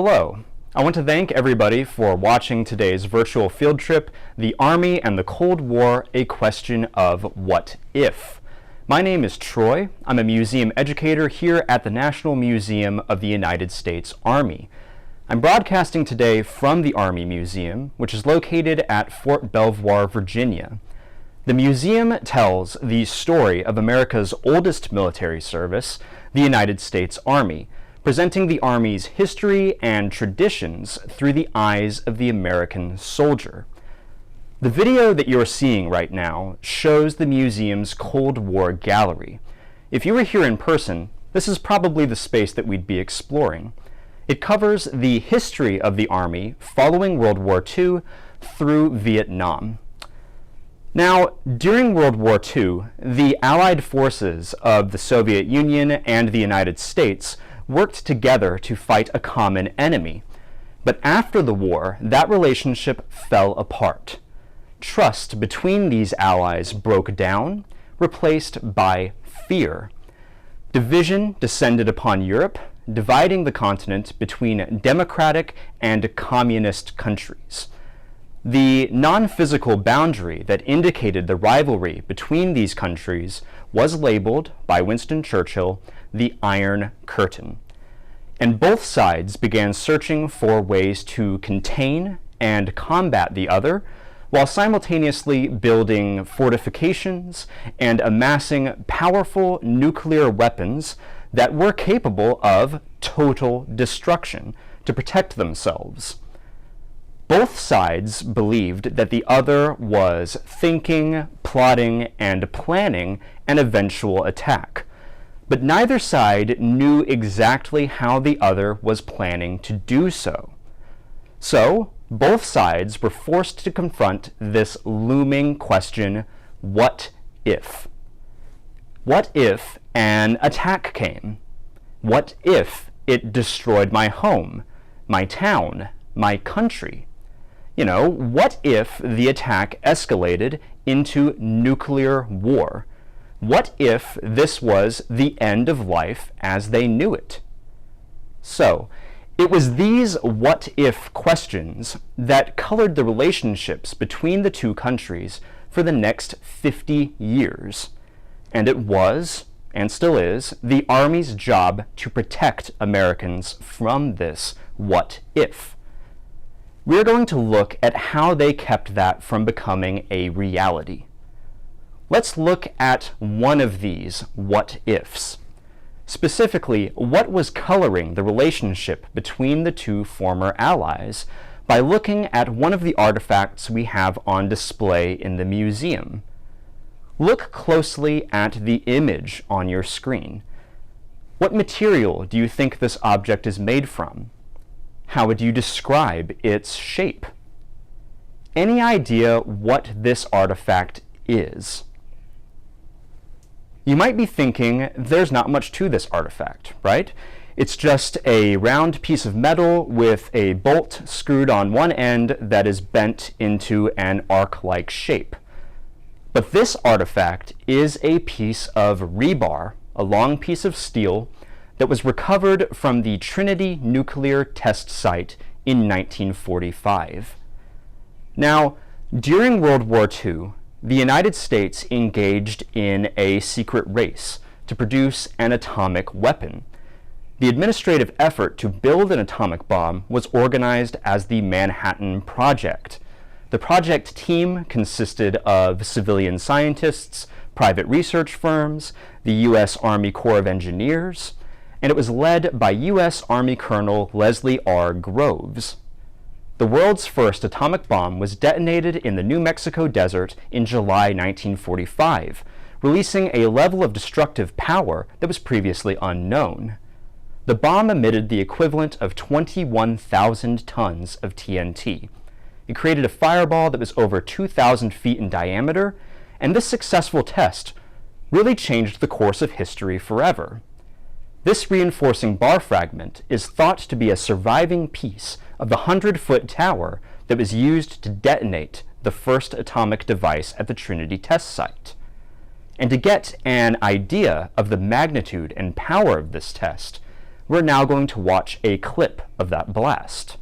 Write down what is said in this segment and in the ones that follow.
Hello. I want to thank everybody for watching today's virtual field trip, The Army and the Cold War, a question of what if. My name is Troy. I'm a museum educator here at the National Museum of the United States Army. I'm broadcasting today from the Army Museum, which is located at Fort Belvoir, Virginia. The museum tells the story of America's oldest military service, the United States Army, presenting the Army's history and traditions through the eyes of the American soldier. The video that you're seeing right now shows the museum's Cold War gallery. If you were here in person, this is probably the space that we'd be exploring. It covers the history of the Army following World War II through Vietnam. Now, during World War II, the Allied forces of the Soviet Union and the United States worked together to fight a common enemy. But after the war, that relationship fell apart. Trust between these allies broke down, replaced by fear. Division descended upon Europe, dividing the continent between democratic and communist countries. The non-physical boundary that indicated the rivalry between these countries was labeled by Winston Churchill the Iron Curtain. And both sides began searching for ways to contain and combat the other, while simultaneously building fortifications and amassing powerful nuclear weapons that were capable of total destruction to protect themselves. Both sides believed that the other was thinking, plotting, and planning an eventual attack. But neither side knew exactly how the other was planning to do so. So, both sides were forced to confront this looming question, what if? What if an attack came? What if it destroyed my home, my town, my country? What if the attack escalated into nuclear war? What if this was the end of life as they knew it? So, it was these what-if questions that colored the relationships between the two countries for the next 50 years. And it was, and still is, the Army's job to protect Americans from this what-if. We're going to look at how they kept that from becoming a reality. Let's look at one of these what-ifs. Specifically, what was coloring the relationship between the two former allies by looking at one of the artifacts we have on display in the museum. Look closely at the image on your screen. What material do you think this object is made from? How would you describe its shape? Any idea what this artifact is? You might be thinking there's not much to this artifact, right? It's just a round piece of metal with a bolt screwed on one end that is bent into an arc-like shape. But this artifact is a piece of rebar, a long piece of steel, that was recovered from the Trinity nuclear test site in 1945. Now, during World War II, the United States engaged in a secret race to produce an atomic weapon. The administrative effort to build an atomic bomb was organized as the Manhattan Project. The project team consisted of civilian scientists, private research firms, the U.S. Army Corps of Engineers, and it was led by U.S. Army Colonel Leslie R. Groves. The world's first atomic bomb was detonated in the New Mexico desert in July 1945, releasing a level of destructive power that was previously unknown. The bomb emitted the equivalent of 21,000 tons of TNT. It created a fireball that was over 2,000 feet in diameter, and this successful test really changed the course of history forever. This reinforcing bar fragment is thought to be a surviving piece of the 100-foot tower that was used to detonate the first atomic device at the Trinity test site. And to get an idea of the magnitude and power of this test, We're now going to watch a clip of that blast.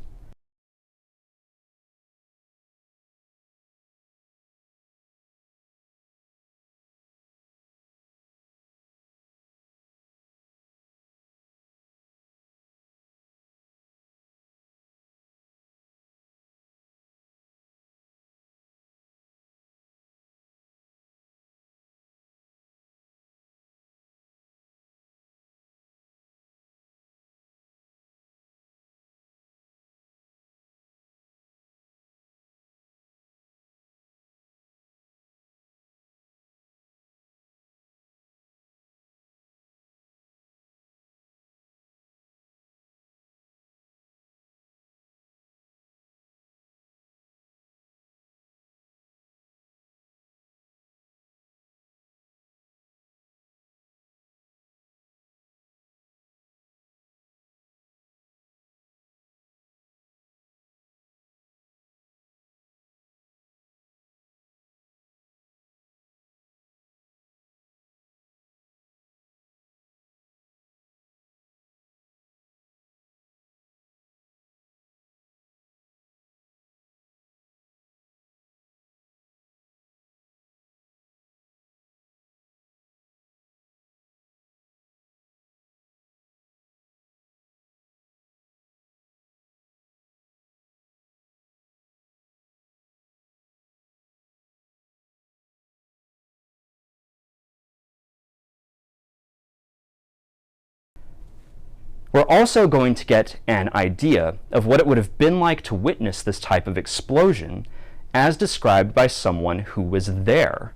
We're also going to get an idea of what it would have been like to witness this type of explosion as described by someone who was there.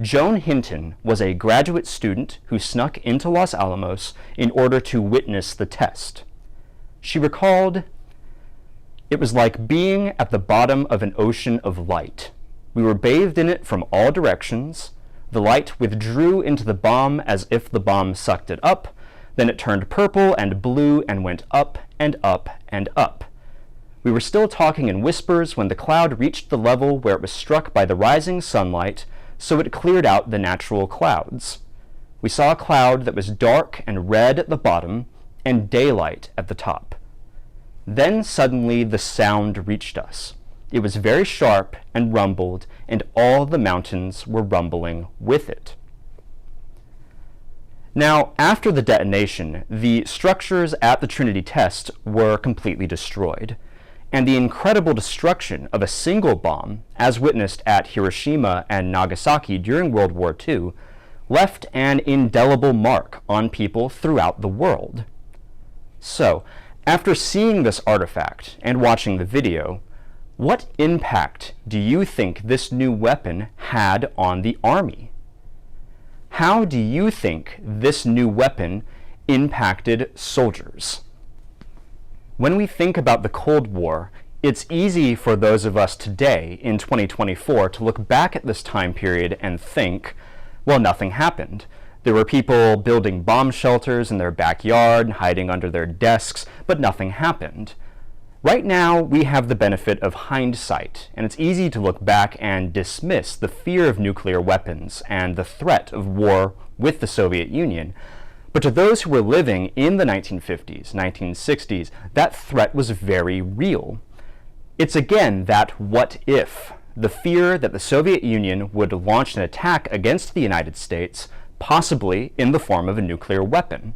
Joan Hinton was a graduate student who snuck into Los Alamos in order to witness the test. She recalled, "It was like being at the bottom of an ocean of light. We were bathed in it from all directions. The light withdrew into the bomb as if the bomb sucked it up. Then it turned purple and blue and went up and up and up. We were still talking in whispers when the cloud reached the level where it was struck by the rising sunlight, so it cleared out the natural clouds. We saw a cloud that was dark and red at the bottom and daylight at the top. Then suddenly the sound reached us. It was very sharp and rumbled, and all the mountains were rumbling with it." Now, after the detonation, the structures at the Trinity test were completely destroyed, and the incredible destruction of a single bomb, as witnessed at Hiroshima and Nagasaki during World War II, left an indelible mark on people throughout the world. So, after seeing this artifact and watching the video, what impact do you think this new weapon had on the Army? How do you think this new weapon impacted soldiers? When we think about the Cold War, it's easy for those of us today in 2024 to look back at this time period and think, well, nothing happened. There were people building bomb shelters in their backyard and hiding under their desks, but nothing happened. Right now, we have the benefit of hindsight, and it's easy to look back and dismiss the fear of nuclear weapons and the threat of war with the Soviet Union. But to those who were living in the 1950s, 1960s, that threat was very real. It's again that what if, the fear that the Soviet Union would launch an attack against the United States, possibly in the form of a nuclear weapon.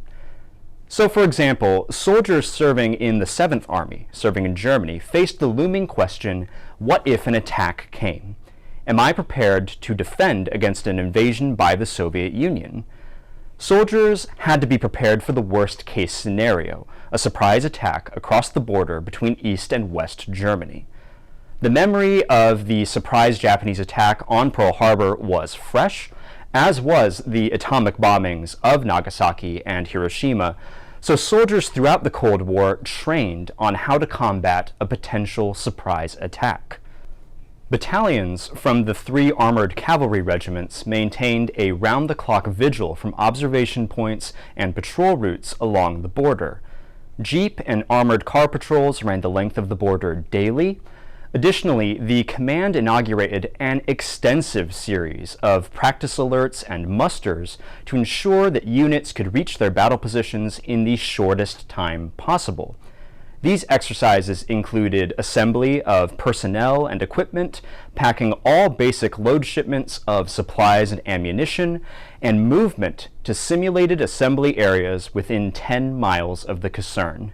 So, for example, soldiers serving in the 7th Army, serving in Germany, faced the looming question, what if an attack came? Am I prepared to defend against an invasion by the Soviet Union? Soldiers had to be prepared for the worst-case scenario, a surprise attack across the border between East and West Germany. The memory of the surprise Japanese attack on Pearl Harbor was fresh, as was the atomic bombings of Nagasaki and Hiroshima, so soldiers throughout the Cold War trained on how to combat a potential surprise attack. Battalions from the 3 armored cavalry regiments maintained a round-the-clock vigil from observation points and patrol routes along the border. Jeep and armored car patrols ran the length of the border daily. Additionally, the command inaugurated an extensive series of practice alerts and musters to ensure that units could reach their battle positions in the shortest time possible. These exercises included assembly of personnel and equipment, packing all basic load shipments of supplies and ammunition, and movement to simulated assembly areas within 10 miles of the caserne.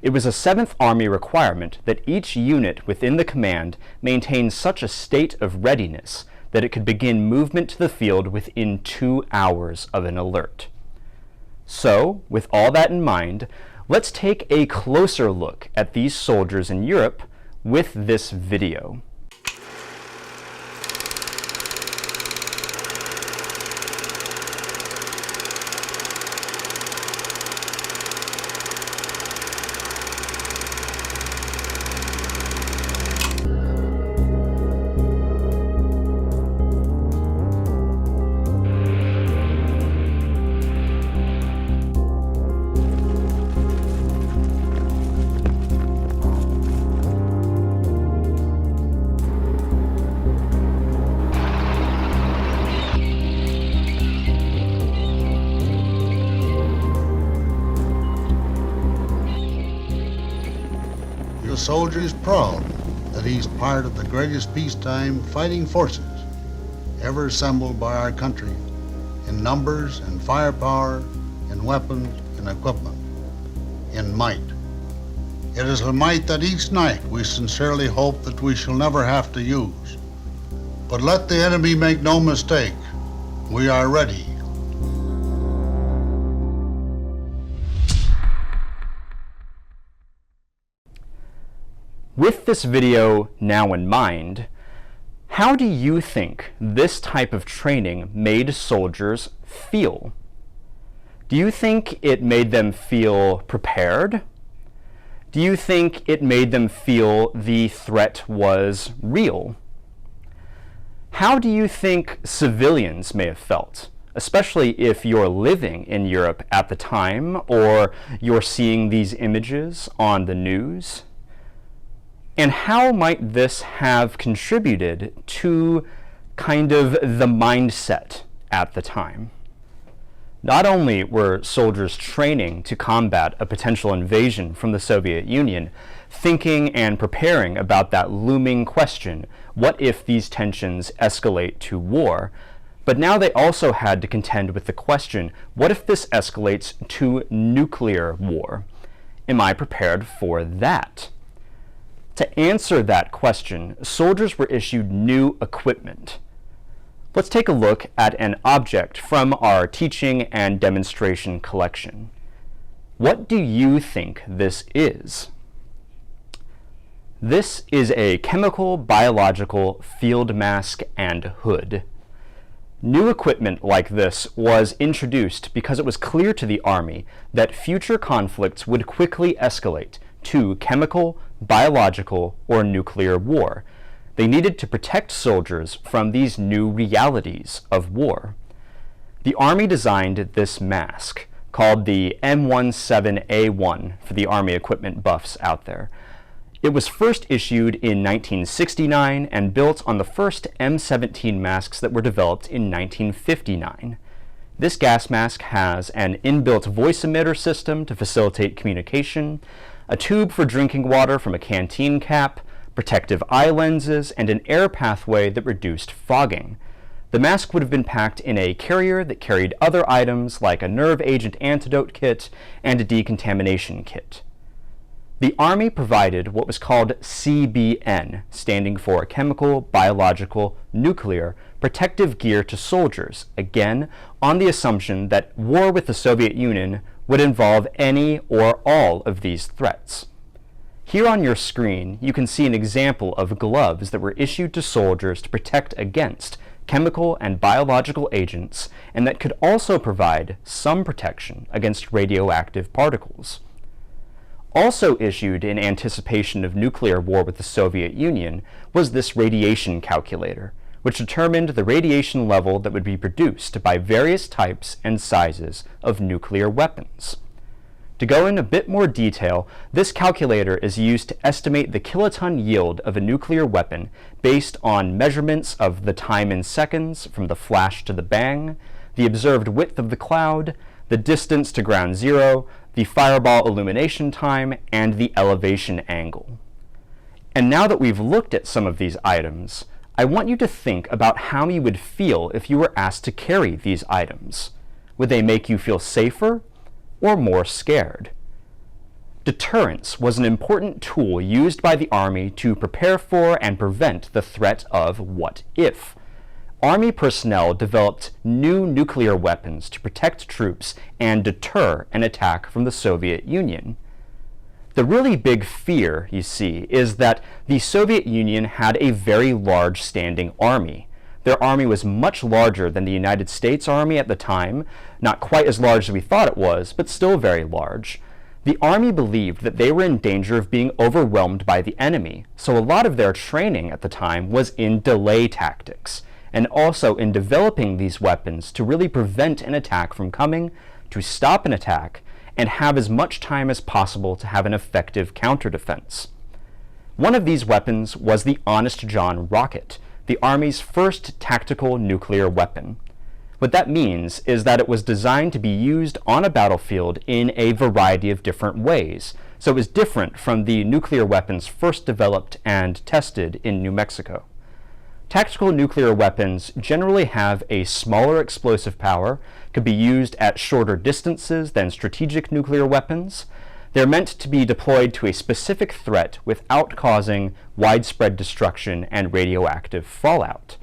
It was a 7th Army requirement that each unit within the command maintain such a state of readiness that it could begin movement to the field within 2 hours of an alert. So, with all that in mind, let's take a closer look at these soldiers in Europe with this video. The soldier is proud that he's part of the greatest peacetime fighting forces ever assembled by our country in numbers and firepower, in weapons and equipment, in might. It is a might that each night we sincerely hope that we shall never have to use. But let the enemy make no mistake, we are ready. With this video now in mind, how do you think this type of training made soldiers feel? Do you think it made them feel prepared? Do you think it made them feel the threat was real? How do you think civilians may have felt, especially if you're living in Europe at the time or you're seeing these images on the news? And how might this have contributed to kind of the mindset at the time? Not only were soldiers training to combat a potential invasion from the Soviet Union, thinking and preparing about that looming question, what if these tensions escalate to war? But now they also had to contend with the question, what if this escalates to nuclear war? Am I prepared for that? To answer that question, soldiers were issued new equipment. Let's take a look at an object from our teaching and demonstration collection. What do you think this is? This is a chemical biological field mask and hood. New equipment like this was introduced because it was clear to the Army that future conflicts would quickly escalate to chemical, biological, or nuclear war. They needed to protect soldiers from these new realities of war. The Army designed this mask, called the M17A1 for the Army equipment buffs out there. It was first issued in 1969 and built on the first M17 masks that were developed in 1959. This gas mask has an inbuilt voice emitter system to facilitate communication, a tube for drinking water from a canteen cap, protective eye lenses, and an air pathway that reduced fogging. The mask would have been packed in a carrier that carried other items like a nerve agent antidote kit and a decontamination kit. The Army provided what was called CBN, standing for Chemical, Biological, Nuclear, protective gear to soldiers, again, on the assumption that war with the Soviet Union would involve any or all of these threats. Here on your screen, you can see an example of gloves that were issued to soldiers to protect against chemical and biological agents, and that could also provide some protection against radioactive particles. Also issued in anticipation of nuclear war with the Soviet Union was this radiation calculator, which determined the radiation level that would be produced by various types and sizes of nuclear weapons. To go in a bit more detail, this calculator is used to estimate the kiloton yield of a nuclear weapon based on measurements of the time in seconds from the flash to the bang, the observed width of the cloud, the distance to ground zero, the fireball illumination time, and the elevation angle. And now that we've looked at some of these items, I want you to think about how you would feel if you were asked to carry these items. Would they make you feel safer or more scared? Deterrence was an important tool used by the Army to prepare for and prevent the threat of what if. Army personnel developed new nuclear weapons to protect troops and deter an attack from the Soviet Union. The really big fear, you see, is that the Soviet Union had a very large standing army. Their army was much larger than the United States Army at the time, not quite as large as we thought it was, but still very large. The Army believed that they were in danger of being overwhelmed by the enemy, so a lot of their training at the time was in delay tactics, and also in developing these weapons to really prevent an attack from coming, to stop an attack, and have as much time as possible to have an effective counter-defense. One of these weapons was the Honest John rocket, the Army's first tactical nuclear weapon. What that means is that it was designed to be used on a battlefield in a variety of different ways, so it was different from the nuclear weapons first developed and tested in New Mexico. Tactical nuclear weapons generally have a smaller explosive power, could be used at shorter distances than strategic nuclear weapons. They're meant to be deployed to a specific threat without causing widespread destruction and radioactive fallout.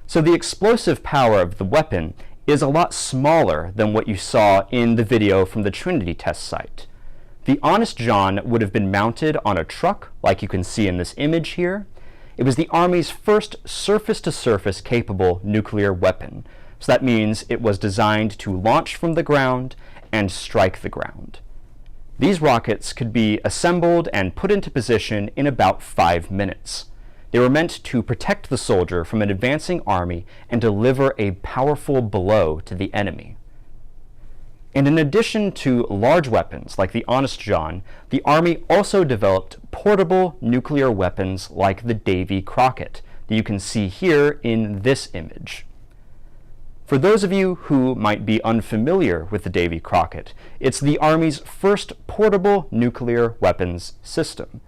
So the explosive power of the weapon is a lot smaller than what you saw in the video from the Trinity test site. The Honest John would have been mounted on a truck, like you can see in this image here. It was the Army's first surface-to-surface capable nuclear weapon. So that means it was designed to launch from the ground and strike the ground. These rockets could be assembled and put into position in about 5 minutes. They were meant to protect the soldier from an advancing army and deliver a powerful blow to the enemy. And in addition to large weapons like the Honest John, the Army also developed portable nuclear weapons like the Davy Crockett that you can see here in this image. For those of you who might be unfamiliar with the Davy Crockett, it's the Army's first portable nuclear weapons system.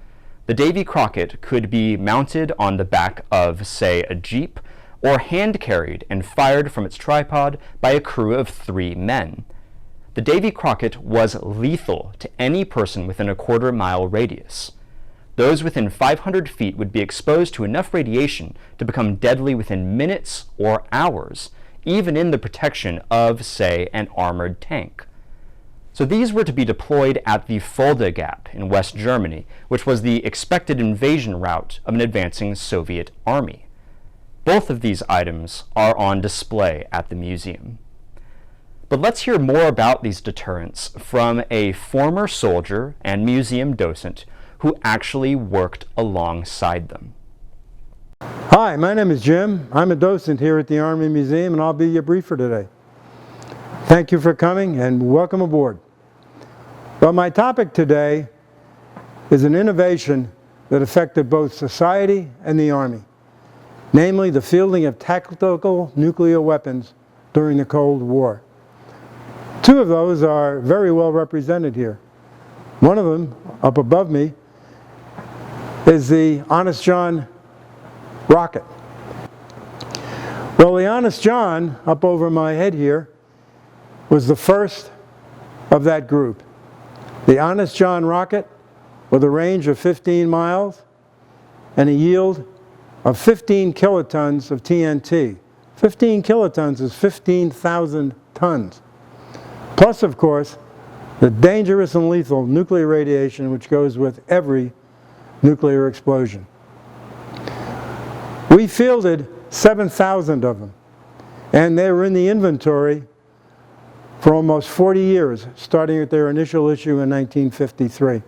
The Davy Crockett could be mounted on the back of, say, a Jeep, or hand-carried and fired from its tripod by a crew of 3 men. The Davy Crockett was lethal to any person within a quarter-mile radius. Those within 500 feet would be exposed to enough radiation to become deadly within minutes or hours, even in the protection of, say, an armored tank. So these were to be deployed at the Fulda Gap in West Germany, which was the expected invasion route of an advancing Soviet army. Both of these items are on display at the museum. But let's hear more about these deterrents from a former soldier and museum docent who actually worked alongside them. Hi, my name is Jim. I'm a docent here at the Army Museum, and I'll be your briefer today. Thank you for coming and welcome aboard. Well, my topic today is an innovation that affected both society and the Army, namely the fielding of tactical nuclear weapons during the Cold War. 2 of those are very well represented here. One of them, up above me, is the Honest John rocket. Well, the Honest John, up over my head here, was the first of that group. The Honest John rocket, with a range of 15 miles and a yield of 15 kilotons of TNT. 15 kilotons is 15,000 tons. Plus, of course, the dangerous and lethal nuclear radiation which goes with every nuclear explosion. We fielded 7,000 of them, and they were in the inventory for almost 40 years, starting at their initial issue in 1953.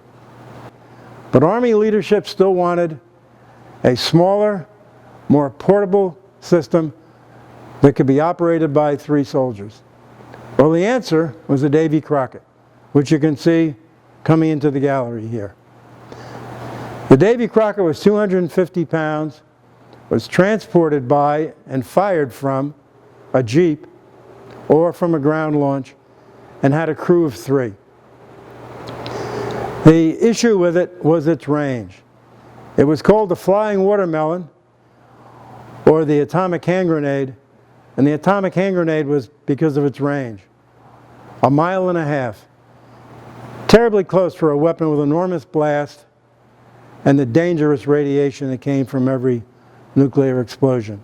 But Army leadership still wanted a smaller, more portable system that could be operated by 3 soldiers. Well, the answer was the Davy Crockett. which you can see coming into the gallery here. The Davy Crockett was 250 pounds, was transported by and fired from a Jeep or from a ground launch, and had a crew of 3. The issue with it was its range. It was called the flying watermelon or the atomic hand grenade, and the atomic hand grenade was because of its range. 1.5 miles. Terribly close for a weapon with enormous blast and the dangerous radiation that came from every nuclear explosion.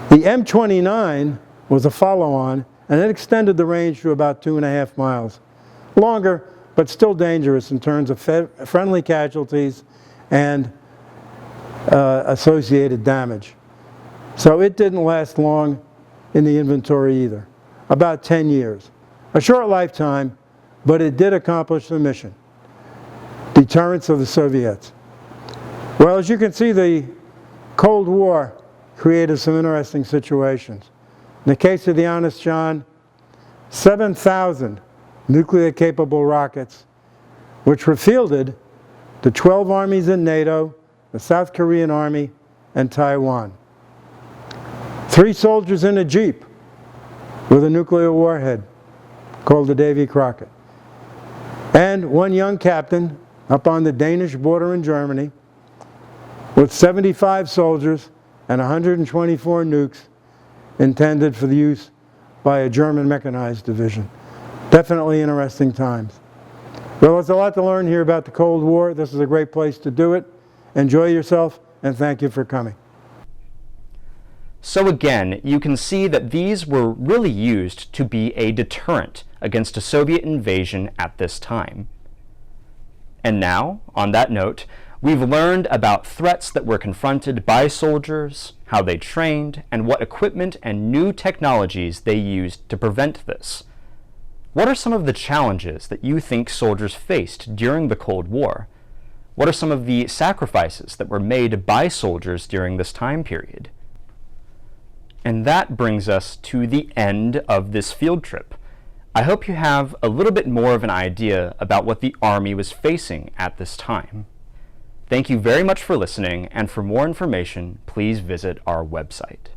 The M29 was a follow-on, and it extended the range to about 2.5 miles. Longer, but still dangerous in terms of friendly casualties and associated damage. So it didn't last long in the inventory either, about 10 years. A short lifetime, but it did accomplish the mission. Deterrence of the Soviets. Well, as you can see, the Cold War created some interesting situations. In the case of the Honest John, 7,000 nuclear-capable rockets, which were fielded to 12 armies in NATO, the South Korean Army, and Taiwan. 3 soldiers in a Jeep with a nuclear warhead called the Davy Crockett. And 1 young captain up on the Danish border in Germany with 75 soldiers and 124 nukes intended for the use by a German mechanized division. Definitely interesting times. Well, there's a lot to learn here about the Cold War. This is a great place to do it. Enjoy yourself, and thank you for coming. So again, you can see that these were really used to be a deterrent against a Soviet invasion at this time. And now, on that note, we've learned about threats that were confronted by soldiers, how they trained, and what equipment and new technologies they used to prevent this. What are some of the challenges that you think soldiers faced during the Cold War? What are some of the sacrifices that were made by soldiers during this time period? And that brings us to the end of this field trip. I hope you have a little bit more of an idea about what the Army was facing at this time. Thank you very much for listening, and for more information, please visit our website.